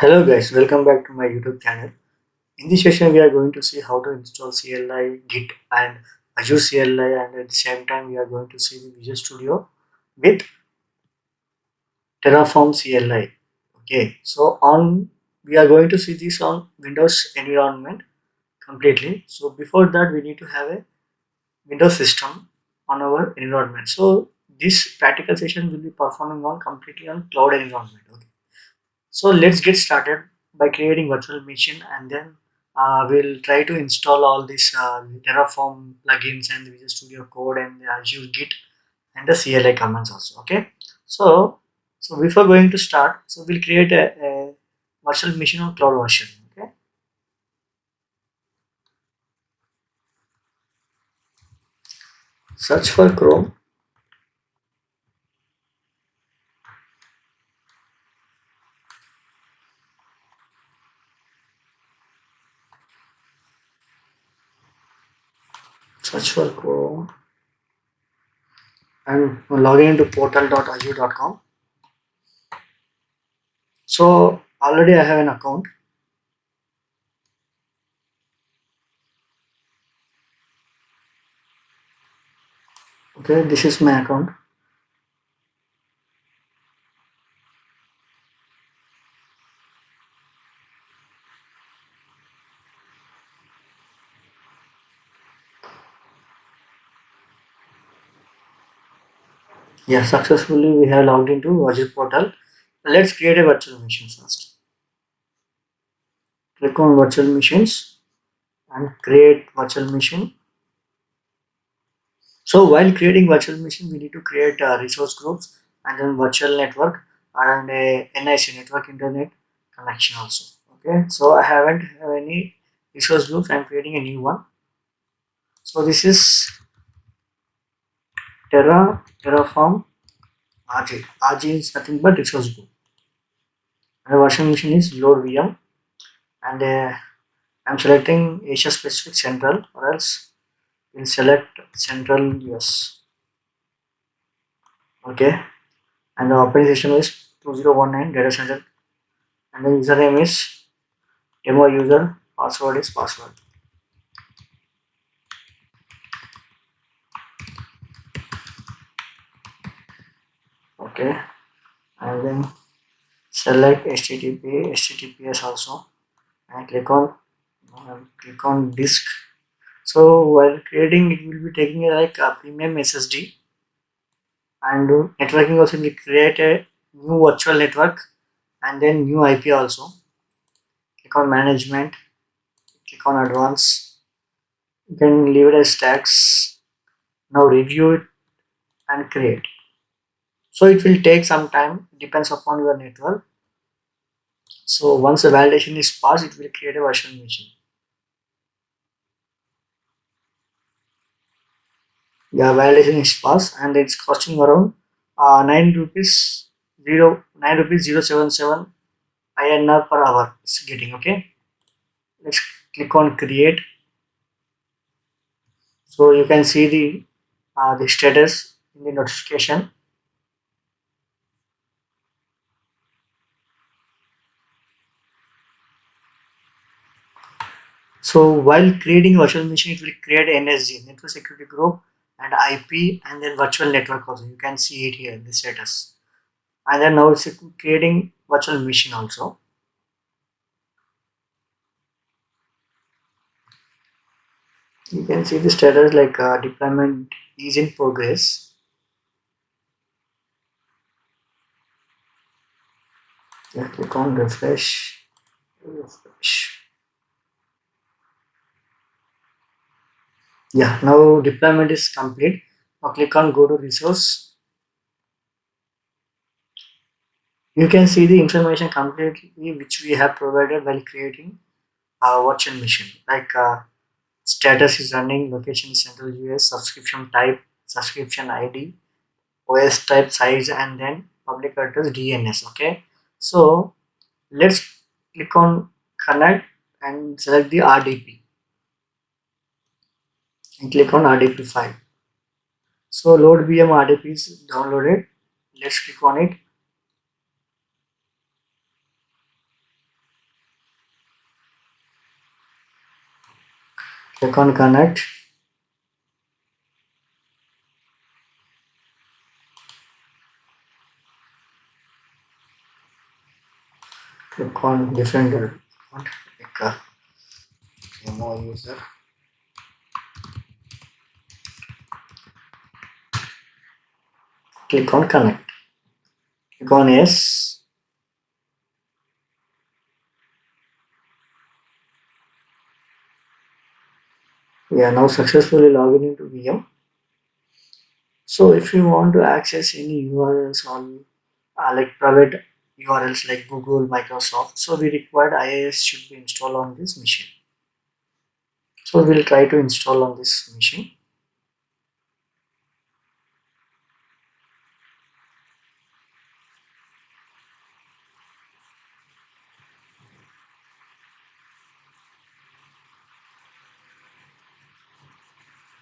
Hello guys, welcome back to my YouTube channel. In this session we are going to see how to install CLI, Git and Azure CLI, and at the same time we are going to see the Visual Studio with Terraform CLI. Okay, so we are going to see this on Windows environment completely. So before that we need to have a Windows system on our environment. So this practical session will be performing on completely on cloud environment. Okay. So let's get started by creating virtual machine, and then we'll try to install all these Terraform plugins and the Visual Studio Code and the Azure Git and the CLI commands also. Okay. So before going to start, so we'll create a virtual machine on cloud version. Okay. Search for Chrome. Search for Chrome and log in into portal.azure.com. So already I have an account. Okay, this is my account. Yeah, successfully we have logged into Azure portal. Let's create a virtual machine first. Click on virtual machines and create virtual machine. So while creating virtual machine, we need to create resource groups and then virtual network and a NIC network internet connection also. Okay, so I haven't have any resource groups. I'm creating a new one. So this is Terraform RG. RG is nothing but resource group. And the virtual machine is load VM, and I'm selecting Asia specific central, or else we'll select central US. Okay, and the operating system is 2019 data center, and the username is demo user, password is password. Okay, and then select HTTPS also, and click on disk. So while creating, it will be taking like a premium SSD, and networking also will create a new virtual network and then new IP also. Click on management, click on advanced. You can leave it as tags. Now review it and create. So it will take some time, depends upon your network. So once the validation is passed, it will create a virtual machine. Yeah, validation is passed, and it's costing around 9 rupees 077 INR per hour. It's getting. Okay. Let's click on create. So you can see the status in the notification. So while creating virtual machine, it will create NSG, network security group, and IP, and then virtual network also. You can see it here, the status. And then now it's creating virtual machine also. You can see the status like deployment is in progress. Yeah, click on refresh. Yeah, now deployment is complete. Now click on go to resource. You can see the information completely which we have provided while creating our virtual machine. Like status is running, location is central US, subscription type, subscription ID, OS type, size, and then public address DNS. Okay, so let's click on connect and select the RDP and click on RDP file. So load VM RDP is downloaded. Let's click on it. Click on connect. Click on different account, like demo user. Click on connect. Click on yes. We are now successfully logged into VM. So if you want to access any URLs on like private URLs like Google, Microsoft, so we required IIS should be installed on this machine. So we'll try to install on this machine.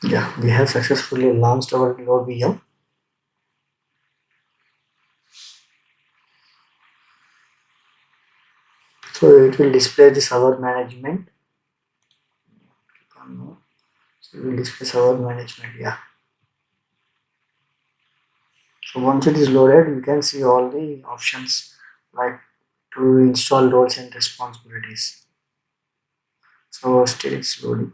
Yeah, we have successfully launched our load VM. So it will display the server management. Click on no. So it will display server management. Yeah. So once it is loaded, you can see all the options like to install roles and responsibilities. So still it's loading.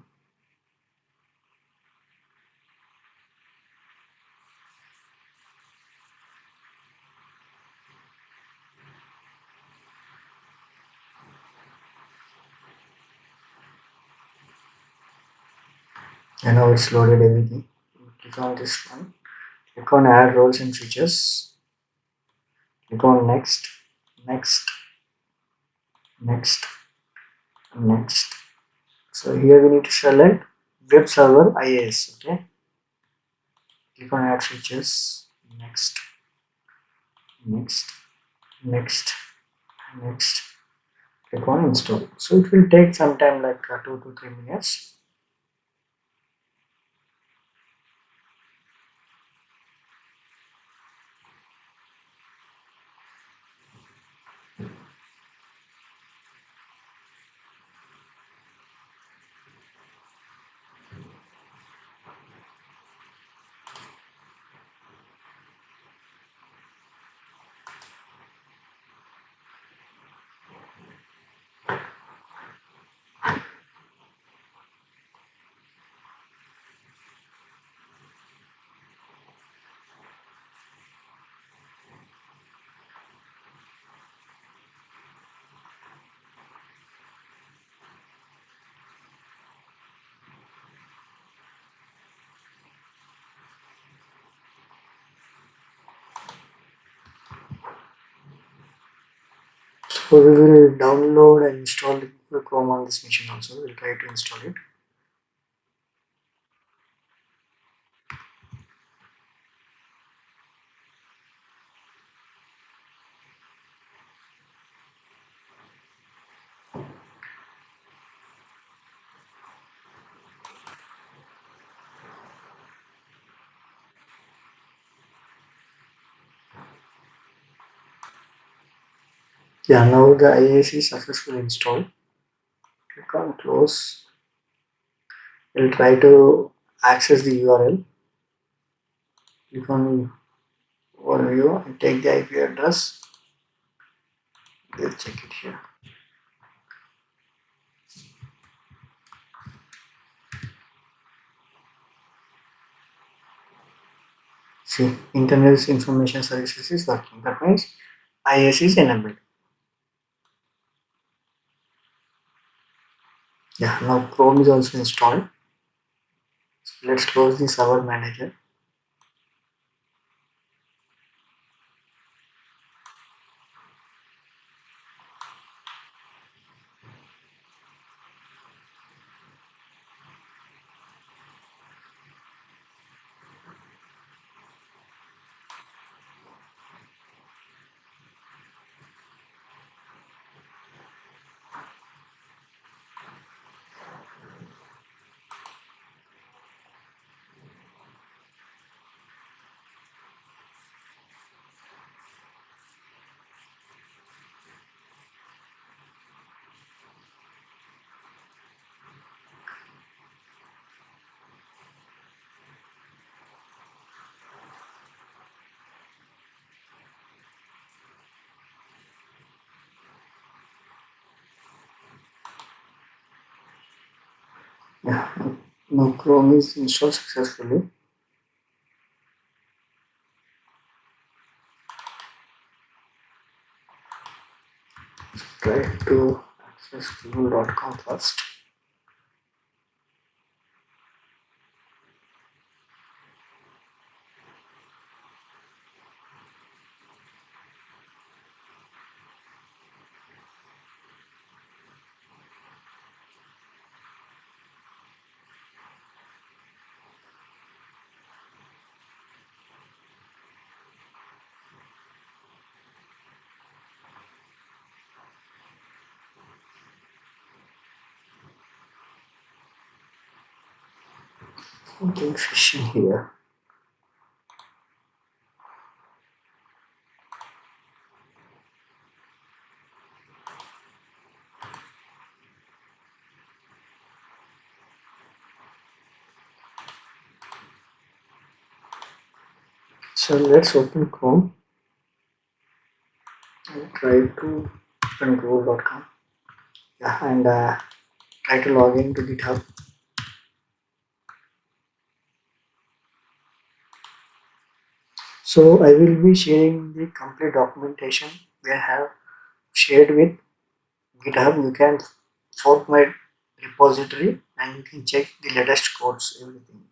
And now it's loaded everything. Click on this one. Click on add roles and features. Click on next, next, next, next. So here we need to select web server IAS. Okay. Click on add features. Next, next, next, next. Click on install. So it will take some time, like 2 to 3 minutes. So we will download and install the Chrome on this machine also. We'll try to install it. Yeah, now the IAC is successfully installed. Click on close. We'll try to access the URL. Click on overview and take the IP address. We'll check it here. See, Internet Information Services is working. That means IAC is enabled. Yeah, now Chrome is also installed. So let's close the server manager. Now Chrome is installed successfully. Try to access google.com first. Something fishy here. So let's open Chrome and try to open google.com. Yeah, and try to log into GitHub. So I will be sharing the complete documentation we have shared with GitHub. You can fork my repository and you can check the latest codes, everything.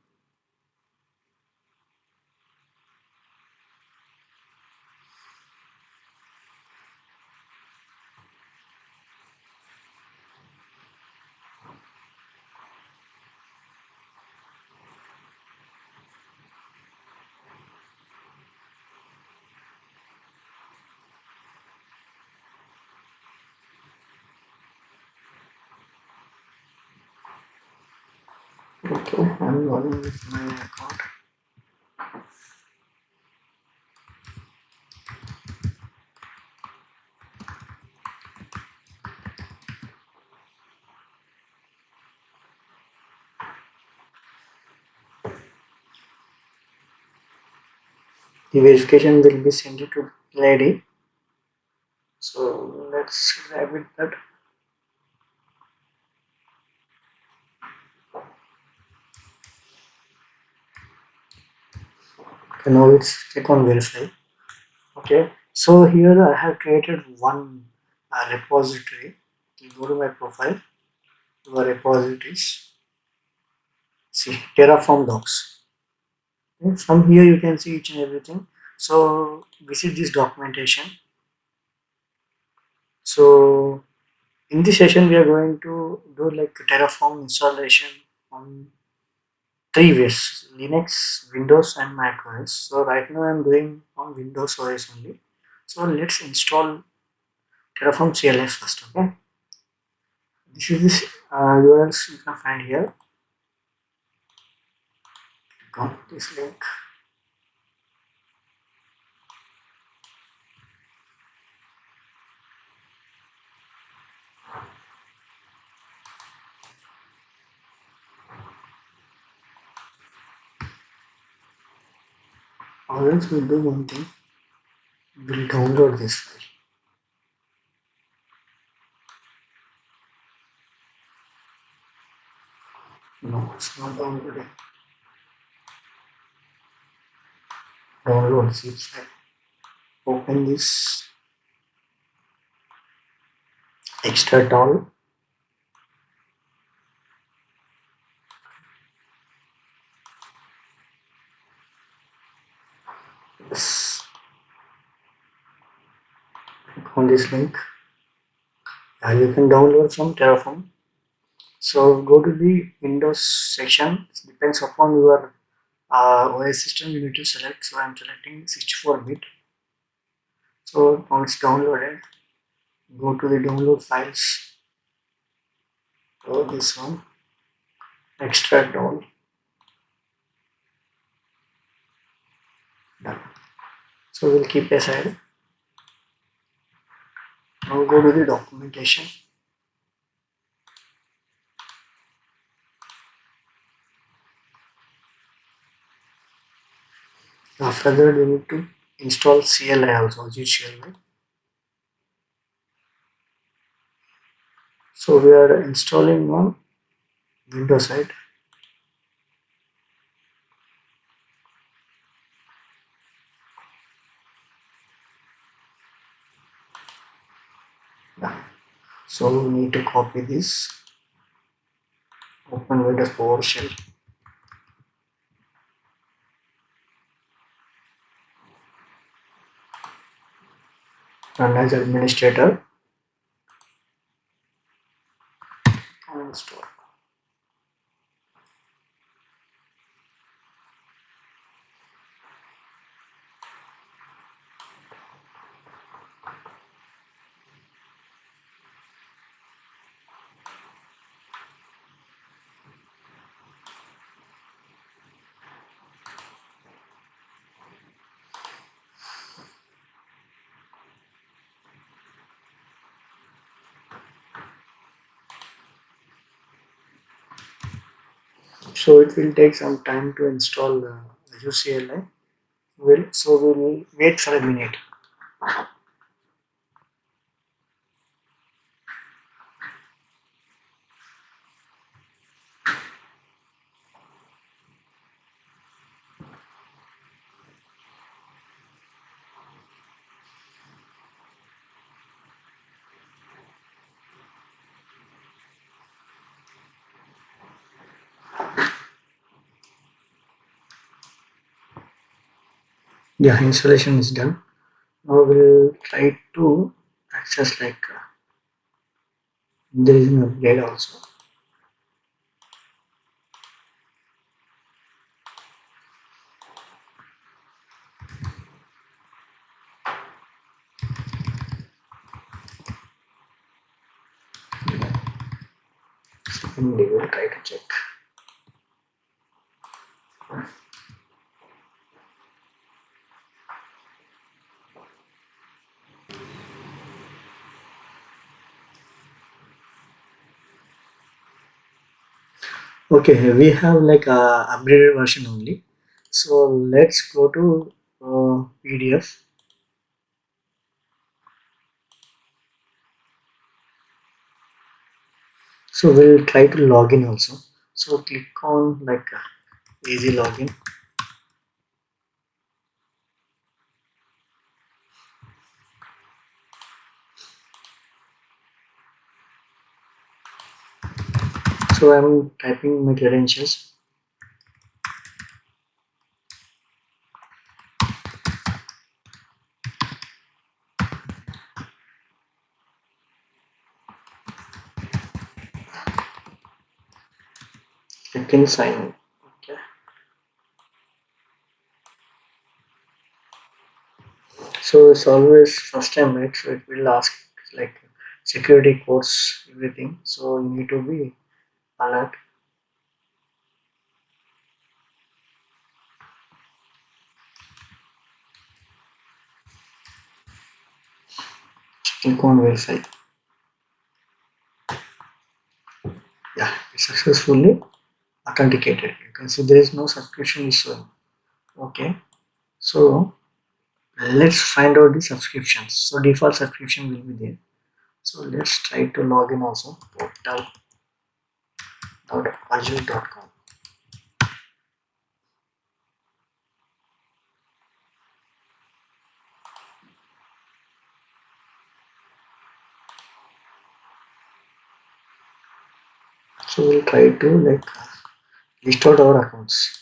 Okay, I'm logging with my account. The verification will be sent to lady. So let's grab it that. Okay, now let's click on verify. Okay, so here I have created one repository. You go to my profile, your repositories. See Terraform docs. Okay, from here you can see each and everything. So visit this documentation. So in this session we are going to do like Terraform installation on three ways: Linux, Windows, and Mac OS. So right now I'm doing on Windows OS only. So let's install Terraform CLI first. Okay, this is this URLs you can find here. Click on this link. Or else we'll do one thing. We'll download this file. No, it's not downloading. Download zip file. Open this extra tall. Yes. Click on this link. You can download from Terraform. So go to the Windows section. It depends upon your OS system. You need to select. So I'm selecting 64-bit. So now it's downloaded. Go to the download files. Oh, this one. Extract all. Done. So we'll keep aside. Now go to the documentation. After that, we need to install CLI also, Azure CLI. So we are installing on Windows side. Yeah. So we need to copy this. Open Windows PowerShell. Run as administrator and install. So it will take some time to install Azure CLI. We'll wait for a minute. Yeah, installation is done. Now we'll try to access there is an upgrade also. And we will try to check. Okay, we have a upgraded version only. So let's go to PDF. So we'll try to log in also. So click on easy login. So I'm typing my credentials. Click in sign in. Okay. So it's always first time, right? So it will ask like security codes, everything. So you need to be alert. Click on verify. Yeah, it's successfully authenticated. You can see there is no subscription is showing. Okay. So let's find out the subscriptions. So default subscription will be there. So let's try to log in also. Portal.azure.com. So we'll try to list out our accounts.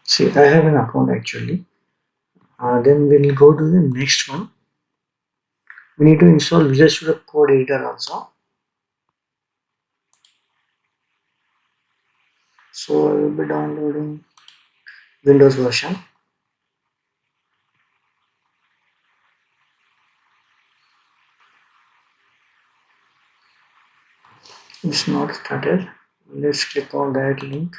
See, I have an account actually. Then we'll go to the next one. We need to install Visual Studio Code Editor also. So I will be downloading Windows version. It's not started. Let's click on that link.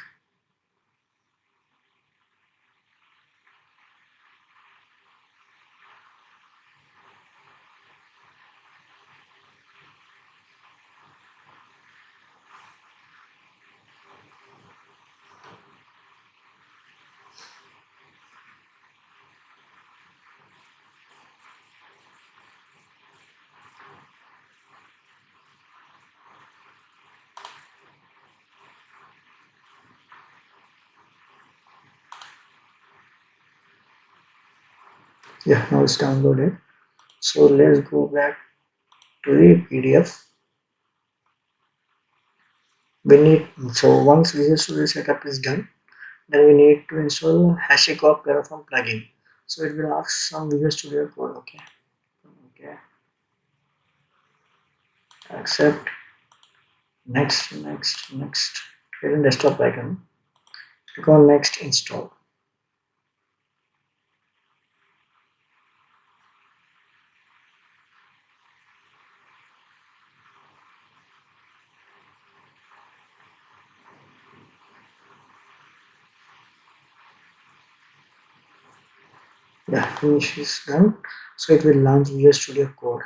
Yeah, now it's downloaded. So let's go back to the PDF. We need, so once Visual Studio setup is done, then we need to install HashiCorp Terraform plugin. So it will ask some Visual Studio code. Okay, okay, accept, next, create a desktop icon, click on next, install. Yeah, finish is done. So it will launch Visual Studio Code.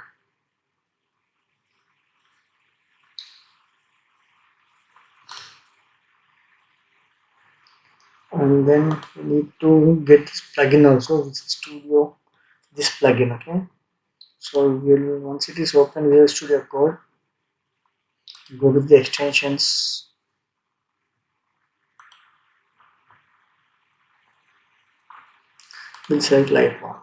And then we need to get this plugin also, which is Studio, this plugin. Okay, so we'll, once it is open Visual Studio Code, go with the extensions. We'll select light one.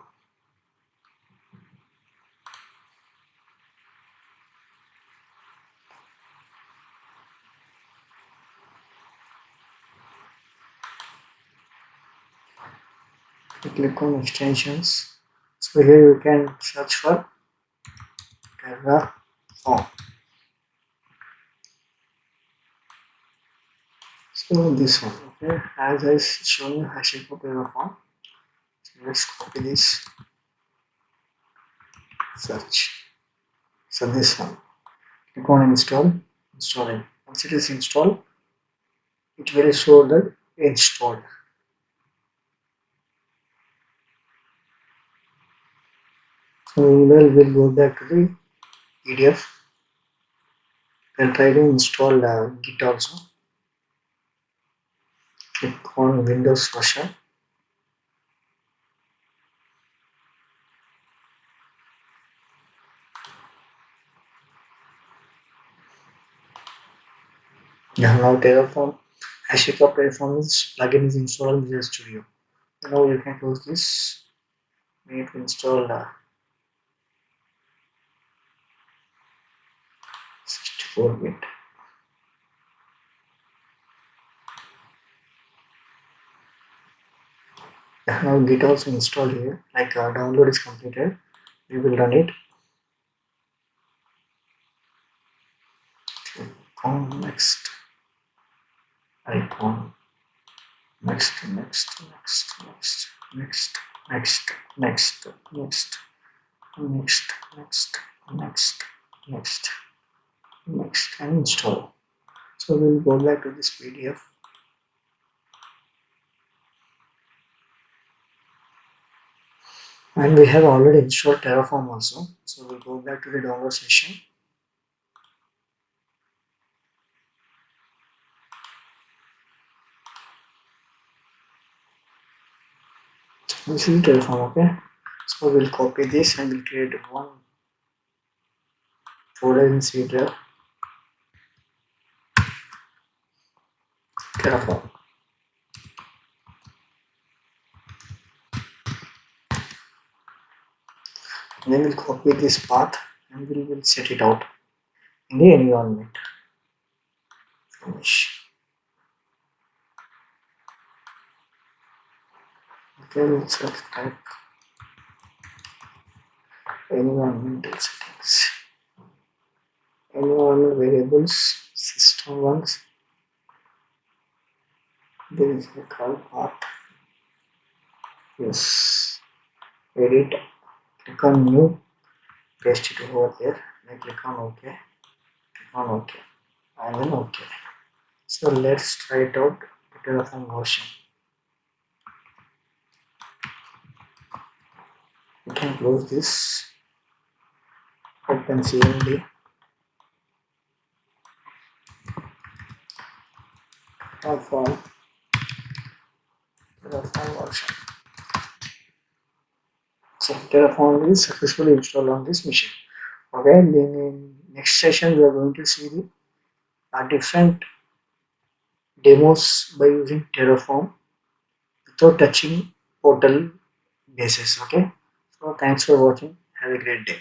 Click on extensions. So here you can search for Terraform. So this one, okay, as I shown you HashiCorp Terraform. So let's copy this, search. So this one, click on install, installing. Once it is installed, it will show that installed. So meanwhile we'll go back to the PDF and try to install Git also. Click on Windows version. Yeah, now Terraform, HashiCorp Terraform plugin is installed in Visual Studio. Now you can close this. We need to install 64-bit. Now Git also installed here. Like download is completed. We will run it. Click on next icon. Next, next, next, next, next, next, next, next, next, next, next, next, next, and install. So we'll go back to this PDF. And we have already installed Terraform also. So we'll go back to the download session. This is Terraform, okay? So we'll copy this and we'll create one folder in C drive. Terraform. And then we'll copy this path and we will set it out in the environment. Finish. Okay, we'll select type environmental settings. Environment variables, system ones. There is a call path. Yes. Edit. Click on new. Paste it over there. Then click on OK. Click on OK. And then OK. So let's try it out. Terraform version. You can close this. Open CMD. Terraform version. So Terraform is successfully installed on this machine. Okay, then in next session we are going to see the different demos by using Terraform without touching portal bases. Okay, So thanks for watching. Have a great day.